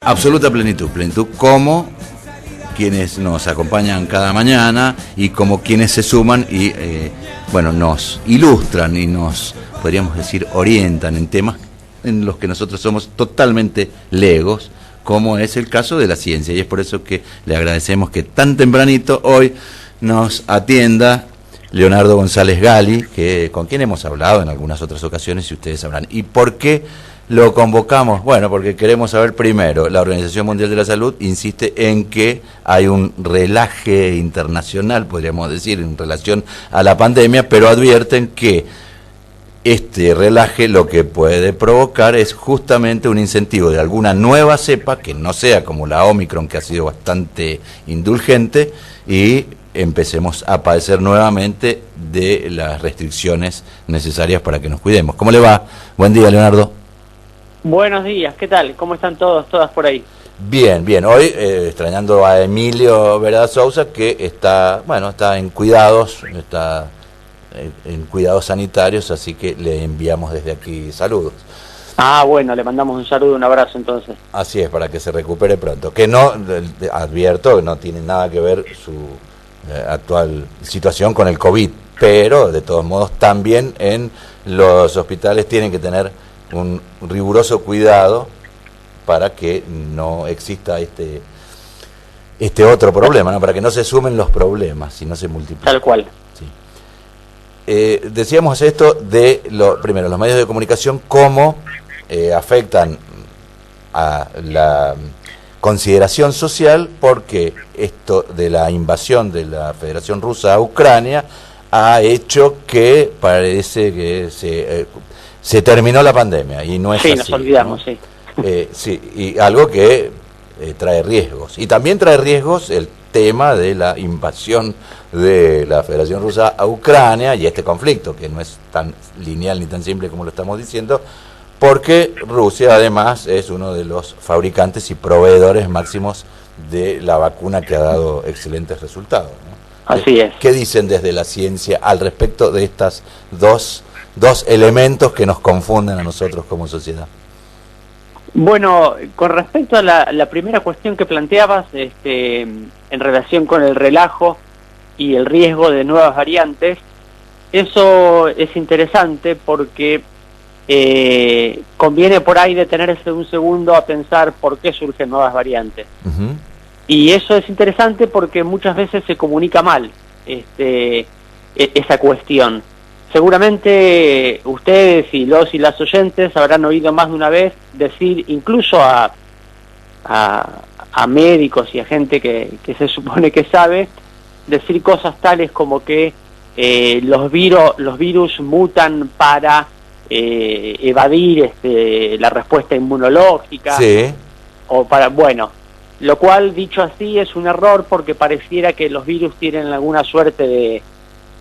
Absoluta plenitud, plenitud como quienes nos acompañan cada mañana y como quienes se suman y nos ilustran y nos, podríamos decir, orientan en temas en los que nosotros somos totalmente legos, como es el caso de la ciencia, y es por eso que le agradecemos que tan tempranito hoy nos atienda Leonardo González Gali, con quien hemos hablado en algunas otras ocasiones y ustedes sabrán. ¿Y por qué lo convocamos? Bueno, porque queremos saber primero, la Organización Mundial de la Salud insiste en que hay un relaje internacional, podríamos decir, en relación a la pandemia, pero advierten que este relaje lo que puede provocar es justamente un incentivo de alguna nueva cepa, que no sea como la Omicron, que ha sido bastante indulgente, y empecemos a padecer nuevamente de las restricciones necesarias para que nos cuidemos. ¿Cómo le va? Buen día, Leonardo. Buenos días, ¿qué tal? ¿Cómo están todas por ahí? Bien, bien. Hoy extrañando a Emilio Vereda Sousa, que está en cuidados, en cuidados sanitarios, así que le enviamos desde aquí saludos. Ah, bueno, le mandamos un saludo, un abrazo entonces. Así es, para que se recupere pronto. Que no, advierto, que no tiene nada que ver su actual situación con el COVID, pero de todos modos también en los hospitales tienen que tener un riguroso cuidado para que no exista este otro problema, ¿no? Para que no se sumen los problemas y no se multipliquen. Tal cual. Sí. Decíamos esto de primero, los medios de comunicación, cómo afectan a la consideración social, porque esto de la invasión de la Federación Rusa a Ucrania ha hecho que parece que se terminó la pandemia, y no es así. Sí, nos olvidamos, ¿no? Sí. Sí, y algo que trae riesgos. Y también trae riesgos el tema de la invasión de la Federación Rusa a Ucrania y este conflicto, que no es tan lineal ni tan simple como lo estamos diciendo, porque Rusia además es uno de los fabricantes y proveedores máximos de la vacuna, que ha dado excelentes resultados, ¿no? Así es. ¿Qué dicen desde la ciencia al respecto de estas dos elementos que nos confunden a nosotros como sociedad? Bueno, con respecto a la primera cuestión que planteabas, en relación con el relajo y el riesgo de nuevas variantes, eso es interesante porque conviene por ahí detenerse un segundo a pensar por qué surgen nuevas variantes. Uh-huh. Y eso es interesante porque muchas veces se comunica mal esa cuestión. Seguramente ustedes y los y las oyentes habrán oído más de una vez decir, incluso a médicos y a gente que se supone que sabe, decir cosas tales como que los virus mutan para evadir la respuesta inmunológica. Sí. O para, lo cual, dicho así, es un error, porque pareciera que los virus tienen alguna suerte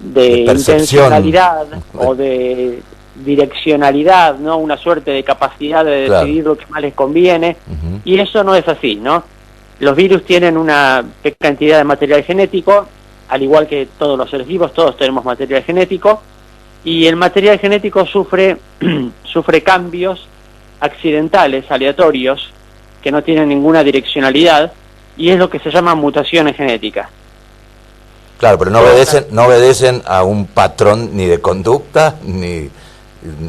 de intencionalidad o de direccionalidad, ¿no? Una suerte de capacidad de decidir lo que más les conviene. Uh-huh. Y eso no es así, ¿no? Los virus tienen una cantidad de material genético, al igual que todos los seres vivos, todos tenemos material genético, y el material genético sufre cambios accidentales, aleatorios, que no tienen ninguna direccionalidad, y es lo que se llama mutaciones genéticas. Claro, pero no obedecen a un patrón ni de conducta,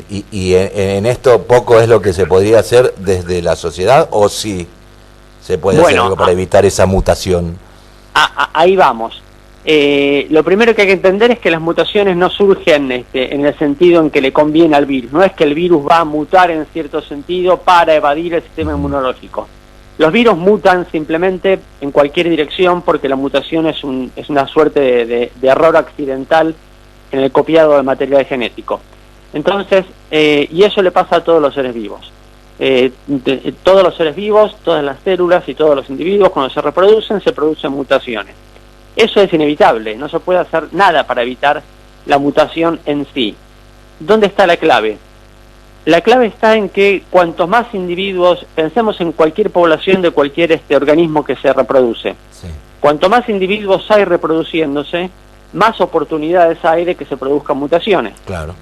y en esto poco es lo que se podría hacer desde la sociedad, o sí se puede hacer algo para evitar esa mutación. Ahí vamos. Lo primero que hay que entender es que las mutaciones no surgen en el sentido en que le conviene al virus. No es que el virus va a mutar en cierto sentido para evadir el sistema inmunológico. Los virus mutan simplemente en cualquier dirección, porque la mutación es una suerte de error accidental en el copiado del material genético. Entonces, y eso le pasa a todos los seres vivos. Todos los seres vivos, todas las células y todos los individuos, cuando se producen mutaciones. Eso es inevitable, no se puede hacer nada para evitar la mutación en sí. ¿Dónde está la clave? La clave está en que cuantos más individuos, pensemos en cualquier población de cualquier organismo que se reproduce, sí. Cuanto más individuos hay reproduciéndose, más oportunidades hay de que se produzcan mutaciones. Claro.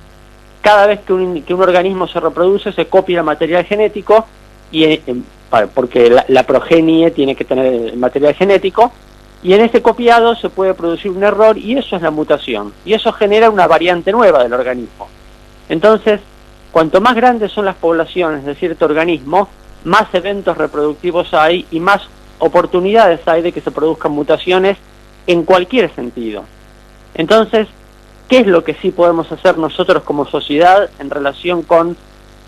Cada vez que un organismo se reproduce, se copia el material genético y porque la progenie tiene que tener el material genético, y en ese copiado se puede producir un error, y eso es la mutación, y eso genera una variante nueva del organismo. Entonces, cuanto más grandes son las poblaciones de cierto organismo, más eventos reproductivos hay y más oportunidades hay de que se produzcan mutaciones en cualquier sentido. Entonces, ¿qué es lo que sí podemos hacer nosotros como sociedad en relación con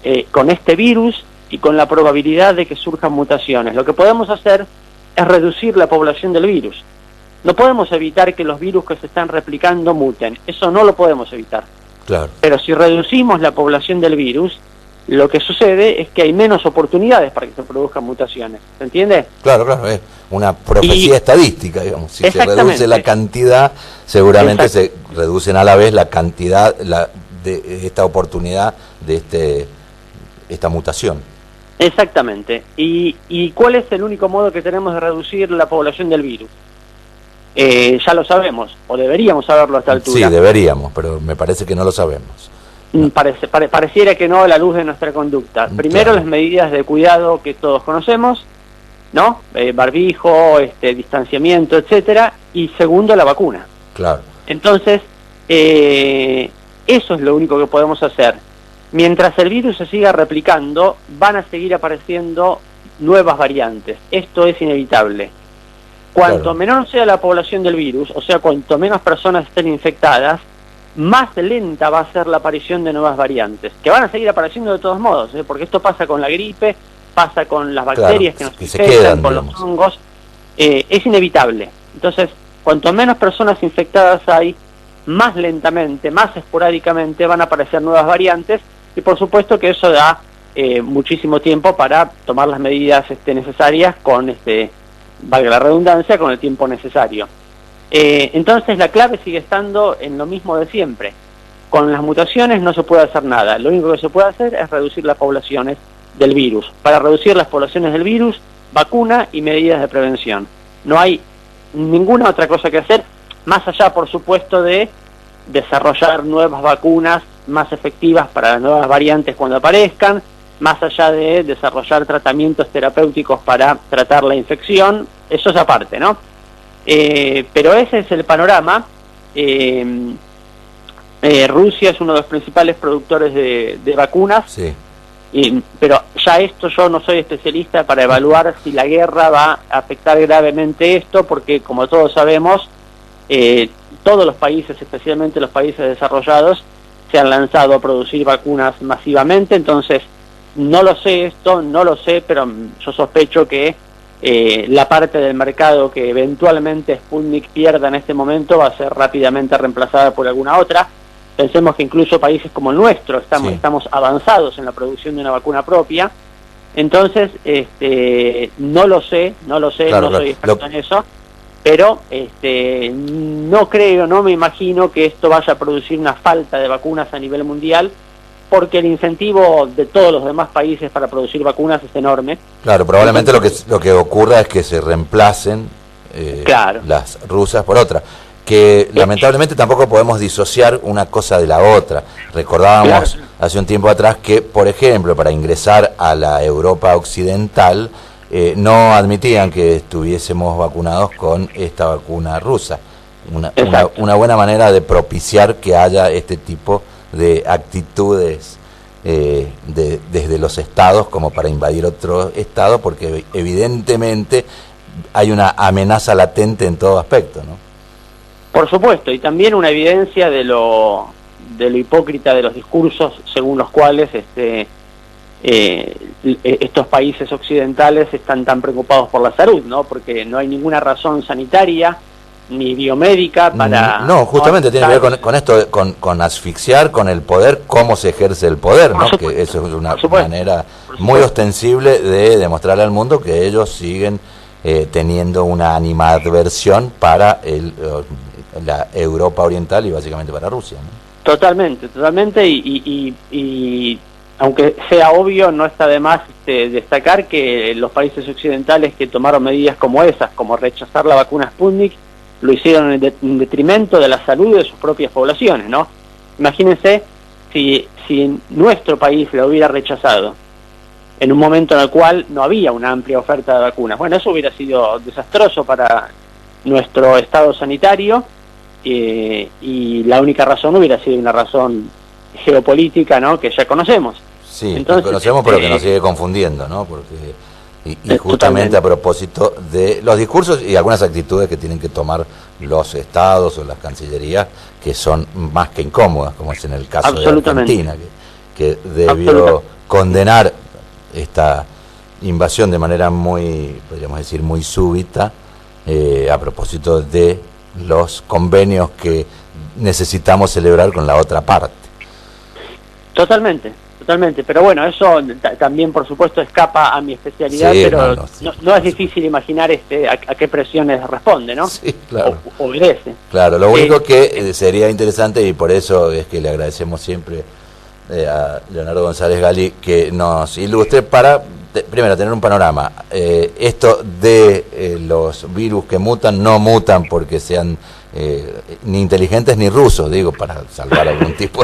este virus y con la probabilidad de que surjan mutaciones? Lo que podemos hacer es reducir la población del virus. No podemos evitar que los virus que se están replicando muten, eso no lo podemos evitar. Claro. Pero si reducimos la población del virus, lo que sucede es que hay menos oportunidades para que se produzcan mutaciones. ¿Se entiende? Claro, claro, es una profecía estadística, digamos. Si se reduce la cantidad, seguramente se reducen a la vez la cantidad de esta oportunidad de esta mutación. Exactamente. ¿Y cuál es el único modo que tenemos de reducir la población del virus? Ya lo sabemos, o deberíamos saberlo a esta altura. Sí, deberíamos, pero me parece que no lo sabemos. Pareciera que no, a la luz de nuestra conducta. Primero, claro, las medidas de cuidado que todos conocemos, ¿no? Barbijo, distanciamiento, etcétera. Y segundo, la vacuna. Claro. Entonces, eso es lo único que podemos hacer. Mientras el virus se siga replicando, van a seguir apareciendo nuevas variantes. Esto es inevitable. Cuanto menor sea la población del virus, o sea, cuanto menos personas estén infectadas, más lenta va a ser la aparición de nuevas variantes, que van a seguir apareciendo de todos modos, porque esto pasa con la gripe, pasa con las bacterias que nos infectan, con los hongos, es inevitable. Entonces, cuanto menos personas infectadas hay, más lentamente, más esporádicamente van a aparecer nuevas variantes, y por supuesto que eso da muchísimo tiempo para tomar las medidas necesarias con, valga la redundancia, con el tiempo necesario. Entonces la clave sigue estando en lo mismo de siempre. Con las mutaciones no se puede hacer nada. Lo único que se puede hacer es reducir las poblaciones del virus. Para reducir las poblaciones del virus, vacuna y medidas de prevención. No hay ninguna otra cosa que hacer, más allá, por supuesto, de desarrollar nuevas vacunas más efectivas para las nuevas variantes cuando aparezcan, más allá de desarrollar tratamientos terapéuticos para tratar la infección. Eso es aparte, ¿no? Pero ese es el panorama. Rusia es uno de los principales productores de vacunas, sí. Pero ya esto, yo no soy especialista para evaluar si la guerra va a afectar gravemente esto, porque como todos sabemos, todos los países, especialmente los países desarrollados, se han lanzado a producir vacunas masivamente. Entonces no lo sé pero yo sospecho que la parte del mercado que eventualmente Sputnik pierda en este momento va a ser rápidamente reemplazada por alguna otra. Pensemos que incluso países como el nuestro estamos avanzados en la producción de una vacuna propia. Entonces, no lo sé, claro, no soy experto en eso, pero no me imagino que esto vaya a producir una falta de vacunas a nivel mundial, porque el incentivo de todos los demás países para producir vacunas es enorme. Claro, probablemente lo que ocurra es que se reemplacen las rusas por otras, que lamentablemente tampoco podemos disociar una cosa de la otra. Recordábamos hace un tiempo atrás que, por ejemplo, para ingresar a la Europa occidental, no admitían que estuviésemos vacunados con esta vacuna rusa. Una buena manera de propiciar que haya este tipo de actitudes desde los estados como para invadir otro estado, porque evidentemente hay una amenaza latente en todo aspecto, ¿no? Por supuesto, y también una evidencia de lo hipócrita de los discursos según los cuales estos países occidentales están tan preocupados por la salud, ¿no? Porque no hay ninguna razón sanitaria ni biomédica para... No, justamente tiene que ver con esto, con asfixiar, con el poder, cómo se ejerce el poder, ¿no? Que eso es una manera muy ostensible de demostrarle al mundo que ellos siguen teniendo una animadversión para la Europa oriental y básicamente para Rusia, ¿no? Totalmente, y aunque sea obvio, no está de más destacar que los países occidentales que tomaron medidas como esas, como rechazar la vacuna Sputnik, lo hicieron en detrimento de la salud de sus propias poblaciones, ¿no? Imagínense si nuestro país la hubiera rechazado. en un momento en el cual no había una amplia oferta de vacunas. Bueno, eso hubiera sido desastroso para nuestro estado sanitario, y la única razón hubiera sido una razón geopolítica, ¿no?, que ya conocemos. Sí, entonces, conocemos, pero que nos sigue confundiendo, ¿no? Porque y justamente a propósito de los discursos y algunas actitudes que tienen que tomar los estados o las cancillerías, que son más que incómodas, como es en el caso de Argentina, que debió condenar esta invasión de manera muy, podríamos decir, muy súbita, a propósito de los convenios que necesitamos celebrar con la otra parte. Totalmente, pero bueno, eso también por supuesto escapa a mi especialidad, sí, pero no es difícil imaginar a qué presiones responde, ¿no? Sí, claro. O obedece. Claro, lo único que sería interesante, y por eso es que le agradecemos siempre a Leonardo González Gali que nos ilustre para, primero, tener un panorama. Esto de los virus que mutan, no mutan porque sean ni inteligentes ni rusos, digo, para salvar algún tipo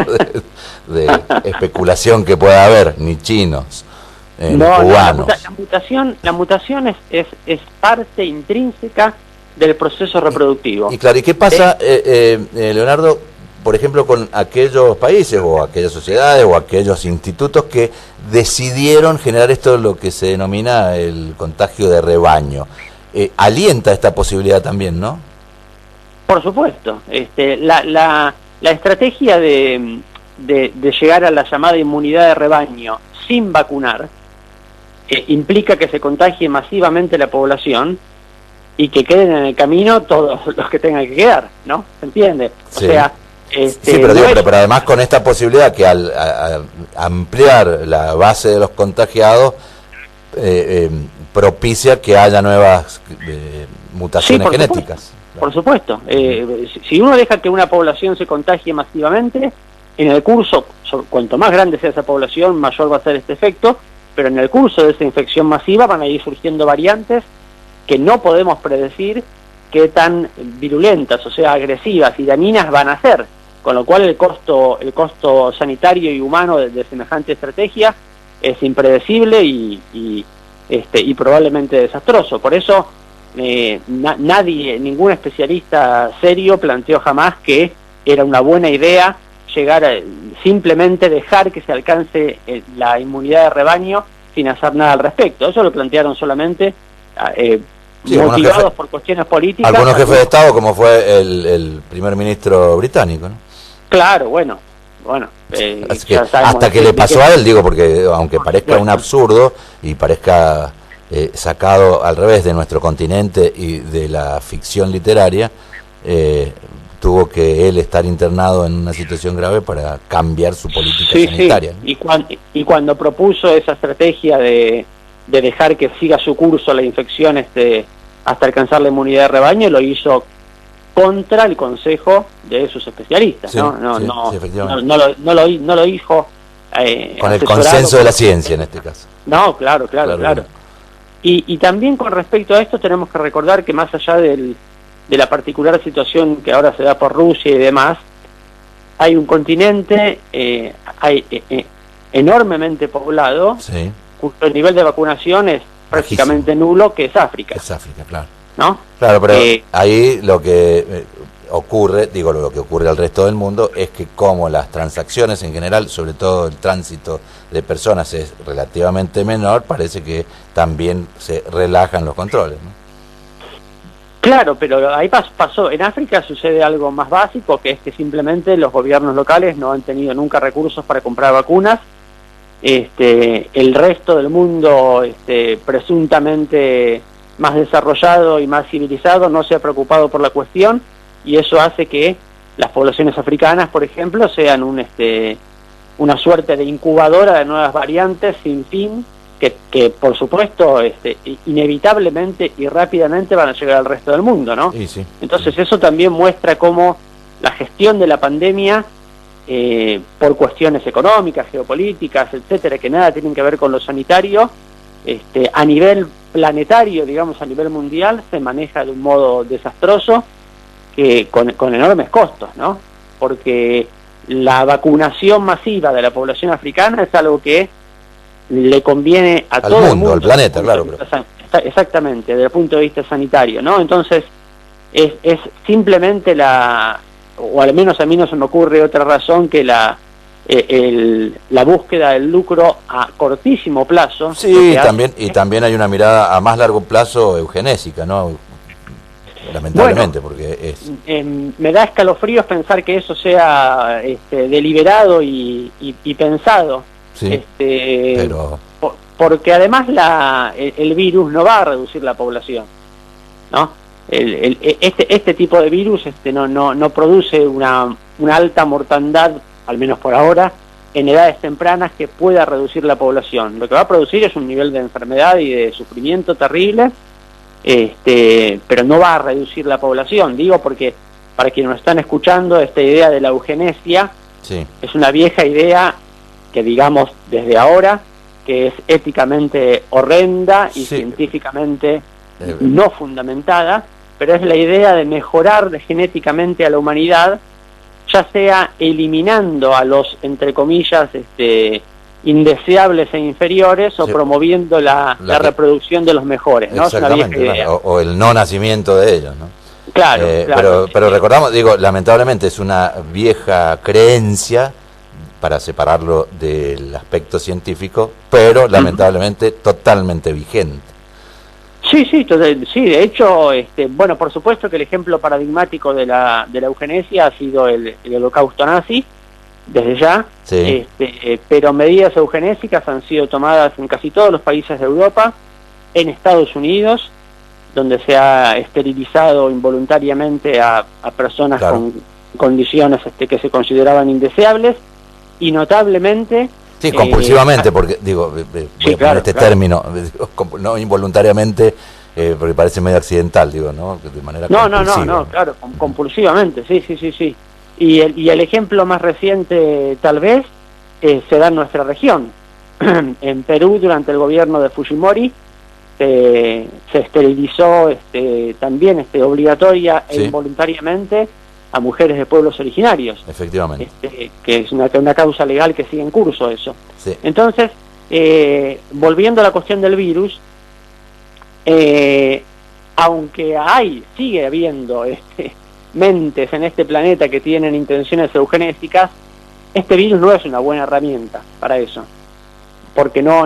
de especulación que pueda haber, ni chinos, ni cubanos. La mutación es parte intrínseca del proceso reproductivo. Y claro, ¿y qué pasa, Leonardo, por ejemplo, con aquellos países o aquellas sociedades o aquellos institutos que decidieron generar esto, lo que se denomina el contagio de rebaño? Alienta esta posibilidad también, ¿no? Por supuesto. La estrategia de llegar a la llamada inmunidad de rebaño sin vacunar implica que se contagie masivamente la población y que queden en el camino todos los que tengan que quedar, ¿no? ¿Se entiende? Sí. O sea, sí, pero, digo, pero además con esta posibilidad que al ampliar la base de los contagiados propicia que haya nuevas mutaciones genéticas. Por supuesto. Si uno deja que una población se contagie masivamente, en el curso, cuanto más grande sea esa población, mayor va a ser este efecto, pero en el curso de esa infección masiva van a ir surgiendo variantes que no podemos predecir qué tan virulentas, o sea, agresivas y dañinas van a ser, con lo cual el costo sanitario y humano de semejante estrategia es impredecible y probablemente desastroso. Por eso nadie, ningún especialista serio planteó jamás que era una buena idea llegar a simplemente dejar que se alcance la inmunidad de rebaño sin hacer nada al respecto. Eso lo plantearon solamente motivados por cuestiones políticas. Algunos jefes de Estado, como fue el primer ministro británico, ¿no? Claro, bueno. Hasta que le pasó a él, digo, porque aunque parezca un absurdo y parezca sacado al revés de nuestro continente y de la ficción literaria, tuvo que él estar internado en una situación grave para cambiar su política sanitaria. Sí. Y cuando propuso esa estrategia de dejar que siga su curso la infección hasta alcanzar la inmunidad de rebaño, lo hizo contra el consejo de sus especialistas, sí, ¿no? No lo dijo con el consenso de la ciencia en este caso. No, claro. Y también con respecto a esto tenemos que recordar que más allá de la particular situación que ahora se da por Rusia y demás, hay un continente enormemente poblado, sí, cuyo nivel de vacunación es prácticamente nulo, que es África. Es África, claro. ¿No? Claro, pero ahí lo que ocurre, digo, lo que ocurre al resto del mundo es que como las transacciones en general, sobre todo el tránsito de personas es relativamente menor, parece que también se relajan los controles, ¿no? Claro, pero ahí pasó. En África sucede algo más básico, que es que simplemente los gobiernos locales no han tenido nunca recursos para comprar vacunas. El resto del mundo, presuntamente más desarrollado y más civilizado, no se ha preocupado por la cuestión, y eso hace que las poblaciones africanas, por ejemplo, sean una suerte de incubadora de nuevas variantes sin fin, que por supuesto inevitablemente y rápidamente van a llegar al resto del mundo, ¿no? Sí. Entonces eso también muestra cómo la gestión de la pandemia, por cuestiones económicas, geopolíticas, etcétera, que nada tienen que ver con lo sanitario, a nivel planetario, digamos, a nivel mundial, se maneja de un modo desastroso, con enormes costos, ¿no? Porque la vacunación masiva de la población africana es algo que le conviene al todo el mundo, al planeta, claro. Exactamente, desde el punto de vista sanitario, ¿no? Entonces, es simplemente o al menos a mí no se me ocurre otra razón que la búsqueda del lucro a cortísimo plazo. Sí, también hay una mirada a más largo plazo eugenésica, ¿no? Lamentablemente, bueno, porque me da escalofríos pensar que eso sea deliberado y pensado. Sí, pero... Porque además el virus no va a reducir la población, ¿no? Este tipo de virus no produce una alta mortandad, al menos por ahora, en edades tempranas que pueda reducir la población. Lo que va a producir es un nivel de enfermedad y de sufrimiento terrible, pero no va a reducir la población. Digo porque, para quienes nos están escuchando, esta idea de la eugenesia es una vieja idea que, digamos, desde ahora, que es éticamente horrenda y científicamente no fundamentada, pero es la idea de mejorar genéticamente a la humanidad, ya sea eliminando a los, entre comillas, indeseables e inferiores, o promoviendo la reproducción de los mejores, ¿no? Exactamente, es una vieja idea. O el no nacimiento de ellos, ¿no? Claro, pero recordamos, digo, lamentablemente es una vieja creencia, para separarlo del aspecto científico, pero lamentablemente totalmente vigente. Sí, de hecho, bueno, por supuesto que el ejemplo paradigmático de la eugenesia ha sido el holocausto nazi, desde ya, pero medidas eugenésicas han sido tomadas en casi todos los países de Europa, en Estados Unidos, donde se ha esterilizado involuntariamente a personas con condiciones que se consideraban indeseables, y notablemente... Sí, compulsivamente, porque, digo, voy a poner término, no involuntariamente, porque parece medio accidental, digo, ¿no? De manera compulsiva. No, claro, compulsivamente, sí. Y el ejemplo más reciente, tal vez, se da en nuestra región. En Perú, durante el gobierno de Fujimori, se esterilizó también obligatoria e involuntariamente a mujeres de pueblos originarios. Efectivamente. Que es una causa legal que sigue en curso eso. Sí. Entonces, volviendo a la cuestión del virus, aunque sigue habiendo mentes en este planeta que tienen intenciones eugenésicas, este virus no es una buena herramienta para eso, porque no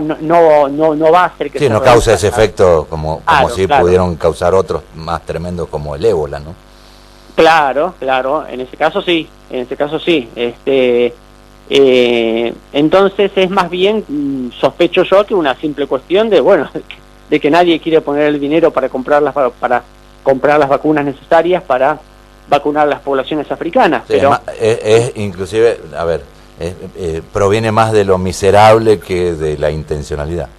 va a hacer que no causa ese efecto como si pudieron causar otros más tremendos como el ébola, ¿no? Claro, en ese caso sí. Entonces es más bien, sospecho yo, que una simple cuestión de que nadie quiere poner el dinero para comprar las vacunas necesarias para vacunar las poblaciones africanas. Sí, pero es inclusive, a ver, proviene más de lo miserable que de la intencionalidad.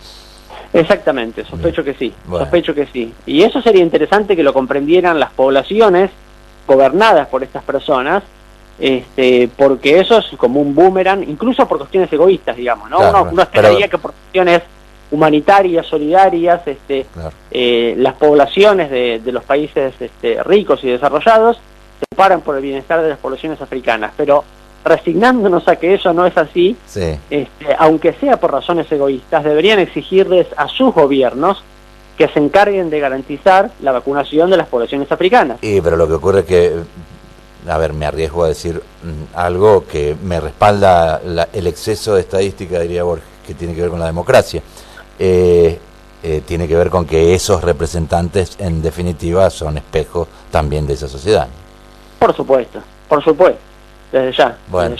Exactamente, sospecho que sí. Y eso sería interesante que lo comprendieran las poblaciones gobernadas por estas personas, porque eso es como un boomerang, incluso por cuestiones egoístas, digamos, ¿no? Uno esperaría que por cuestiones humanitarias, solidarias, las poblaciones de los países ricos y desarrollados se paran por el bienestar de las poblaciones africanas, pero resignándonos a que eso no es así, aunque sea por razones egoístas, deberían exigirles a sus gobiernos que se encarguen de garantizar la vacunación de las poblaciones africanas. Pero lo que ocurre es que, a ver, me arriesgo a decir algo que me respalda el exceso de estadística, diría Borges, que tiene que ver con la democracia. Tiene que ver con que esos representantes, en definitiva, son espejos también de esa sociedad. Por supuesto, desde ya. Bueno,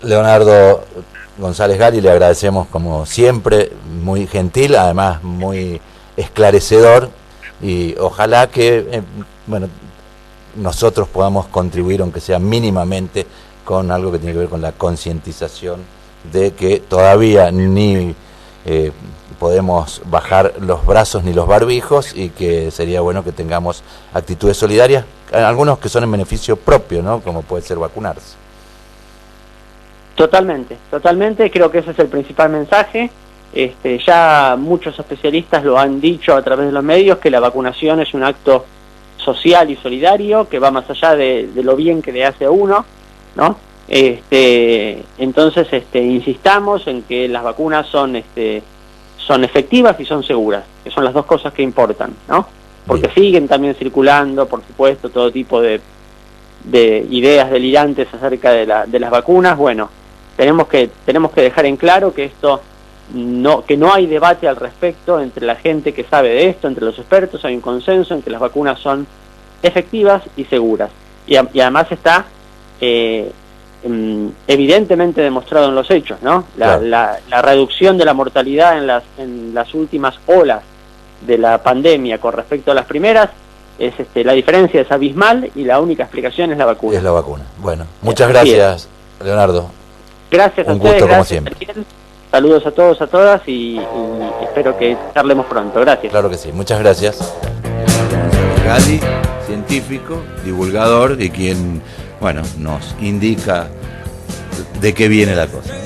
Leonardo González Gali, le agradecemos como siempre, muy gentil, además muy esclarecedor, y ojalá que nosotros podamos contribuir, aunque sea mínimamente, con algo que tiene que ver con la concientización de que todavía ni podemos bajar los brazos ni los barbijos, y que sería bueno que tengamos actitudes solidarias, algunos que son en beneficio propio, ¿no? Como puede ser vacunarse. Totalmente, creo que ese es el principal mensaje. Ya muchos especialistas lo han dicho a través de los medios, que la vacunación es un acto social y solidario, que va más allá de lo bien que le hace a uno, ¿no? Entonces, insistamos en que las vacunas son efectivas y son seguras, que son las dos cosas que importan, ¿no? Porque siguen también circulando, por supuesto, todo tipo de ideas delirantes acerca de las vacunas. Bueno, tenemos que dejar en claro que que no hay debate al respecto entre la gente que sabe de esto, entre los expertos. Hay un consenso en que las vacunas son efectivas y seguras, y además está evidentemente demostrado en los hechos, ¿no? La reducción de la mortalidad en las últimas olas de la pandemia con respecto a las primeras la diferencia es abismal, y la única explicación es la vacuna. Es la vacuna. Bueno, muchas gracias, Leonardo. Gracias a ustedes, gusto, como gracias, siempre. Ariel. Saludos a todos, a todas, y espero que charlemos pronto. Gracias. Claro que sí, muchas gracias. Gali, científico, divulgador, y quien, bueno, nos indica de qué viene la cosa.